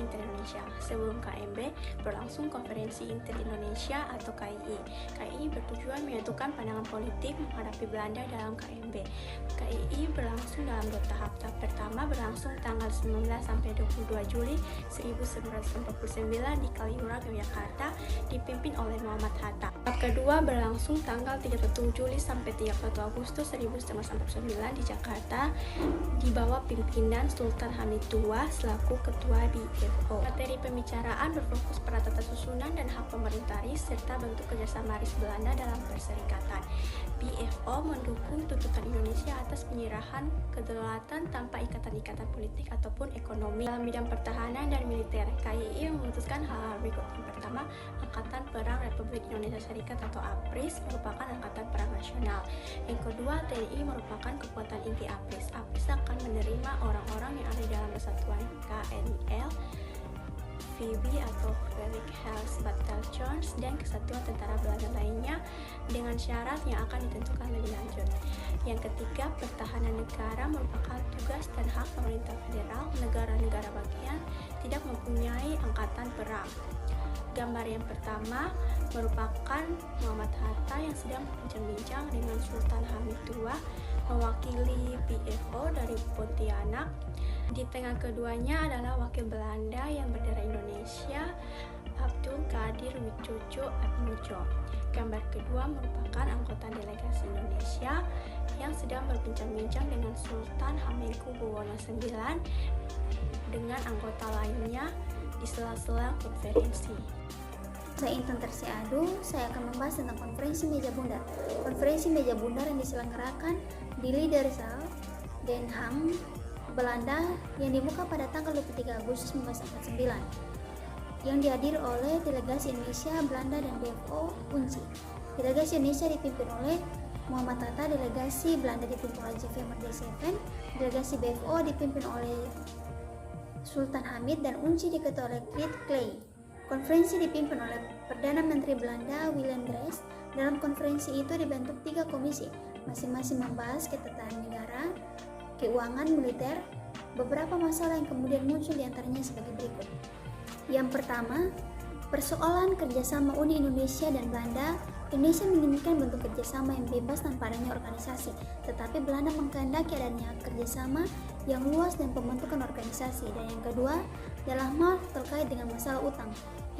Inter-Indonesia. Sebelum KMB, berlangsung Konferensi Inter-Indonesia atau KII. KII bertujuan menyatukan pandangan politik menghadapi Belanda dalam KMB. KII berlangsung dalam 2 tahap. Tahap pertama berlangsung tanggal 19 sampai 22 Juli 1949 di Kaliurang, Yogyakarta, dipimpin oleh Muhammad Hatta. Tahap kedua berlangsung tanggal 31 Juli sampai 31 Agustus 1949 di Jakarta, di bawah pimpinan Sultan Hamid II selaku Ketua BFO. Materi pembicaraan berfokus pada tata susunan dan hak pemerintah RIS serta bentuk kerjasama RIS Belanda dalam perserikatan. BFO mendukung tuntutan Indonesia atas penyerahan kedaulatan tanpa ikatan-ikatan politik ataupun ekonomi. Dalam bidang pertahanan dan militer, KII memutuskan hal-hal berikut. Yang pertama, Angkatan Perang Republik Indonesia Serikat atau APRIS merupakan angkatan perang nasional. Yang kedua, TNI merupakan kekuatan inti APRIS. APRIS akan menerima orang-orang yang ada dalam persatuan KNL, VB atau Felix Health Battalions dan kesatuan tentara Belanda lainnya dengan syarat yang akan ditentukan lebih lanjut. Yang ketiga, pertahanan negara merupakan tugas dan hak pemerintah federal. Negara-negara bagian tidak mempunyai angkatan perang. Gambar yang pertama merupakan Muhammad Hatta yang sedang berbincang-bincang dengan Sultan Hamid II mewakili BFO dari Pontianak. Di tengah keduanya adalah wakil Belanda yang bendera Indonesia, Abdul Qadir Wicoco Atmojo. Gambar kedua merupakan anggota delegasi Indonesia yang sedang berbincang-bincang dengan Sultan Hamengkubuwono IX dengan anggota lainnya di sela-sela konferensi. Saya Intan Tersiadu, saya akan membahas tentang konferensi meja bundar. Konferensi meja bundar yang diselenggarakan di Liederzaal, Den Haag, Belanda yang dibuka pada tanggal 23 Agustus 1949 yang dihadiri oleh delegasi Indonesia, Belanda, dan BFO UNCI. Delegasi Indonesia dipimpin oleh Muhammad Hatta, delegasi Belanda dipimpin oleh J.V. Mardeseven, delegasi BFO dipimpin oleh Sultan Hamid, dan UNCI diketuai oleh Piet Clay. Konferensi dipimpin oleh Perdana Menteri Belanda Willem Drees. Dalam konferensi itu dibentuk 3 komisi, masing-masing membahas ketatanan negara, keuangan, militer. Beberapa masalah yang kemudian muncul diantaranya sebagai berikut. Yang pertama, persoalan kerjasama Uni Indonesia dan Belanda. Indonesia menginginkan bentuk kerjasama yang bebas tanpa adanya organisasi, tetapi Belanda mengkehendaki adanya kerjasama yang luas dan pembentukan organisasi. Dan yang kedua, dalam hal terkait dengan masalah utang.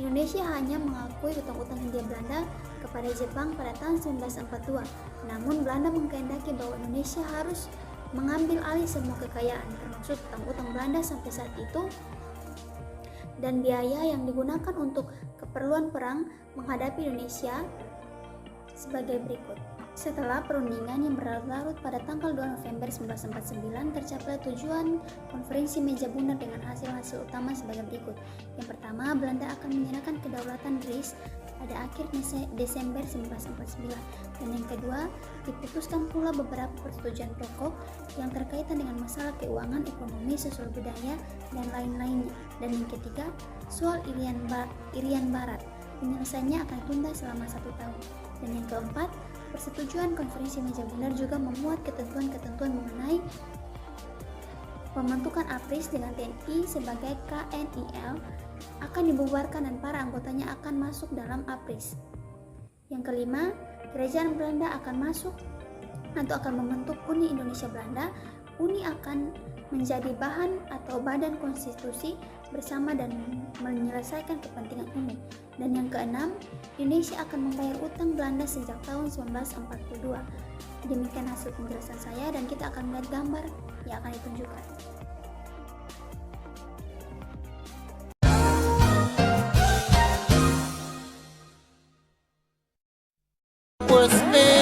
Indonesia hanya mengakui utang-utang Hindia Belanda kepada Jepang pada tahun 1942. Namun Belanda mengkehendaki bahwa Indonesia harus mengambil alih semua kekayaan, termasuk utang-utang Belanda sampai saat itu, dan biaya yang digunakan untuk keperluan perang menghadapi Indonesia sebagai berikut. Setelah perundingan yang berlarut-larut pada tanggal 2 November 1949, tercapai tujuan konferensi meja bundar dengan hasil-hasil utama sebagai berikut. Yang pertama, Belanda akan menyerahkan kedaulatan RIS pada akhir Desember 1949. Dan yang kedua, diputuskan pula beberapa persetujuan pokok yang terkaitan dengan masalah keuangan, ekonomi, sosial budaya, dan lain-lainnya. Dan yang ketiga, soal Irian Barat. Penyelesaiannya akan tunda selama 1 tahun. Dan yang keempat, persetujuan konferensi meja bundar juga memuat ketentuan-ketentuan mengenai pembentukan APRIS dengan TNI sebagai KNIL akan dibubarkan dan para anggotanya akan masuk dalam APRIS. Yang kelima, kerajaan Belanda akan masuk atau akan membentuk Uni Indonesia Belanda. Uni akan menjadi bahan atau badan konstitusi bersama dan menyelesaikan kepentingan umum. Dan yang keenam, Indonesia akan membayar utang Belanda sejak tahun 1942. Demikian hasil penjelasan saya, dan kita akan melihat gambar yang akan ditunjukkan. Was there